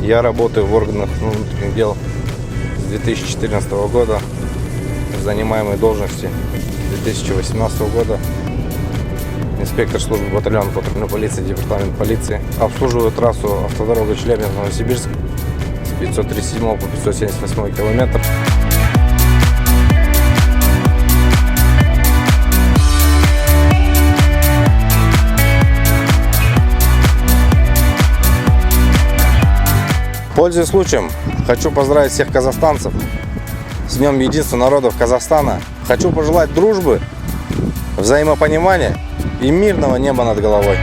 Я работаю в органах внутренних дел с 2014 года, в занимаемой должности 2018 года. Инспектор службы батальона патрульной полиции, департамент полиции. Обслуживаю трассу автодорога Челябинск-Новосибирск с 537 по 578 километр. Пользуясь случаем, хочу поздравить всех казахстанцев с Днем единства народов Казахстана. Хочу пожелать дружбы, взаимопонимания и мирного неба над головой.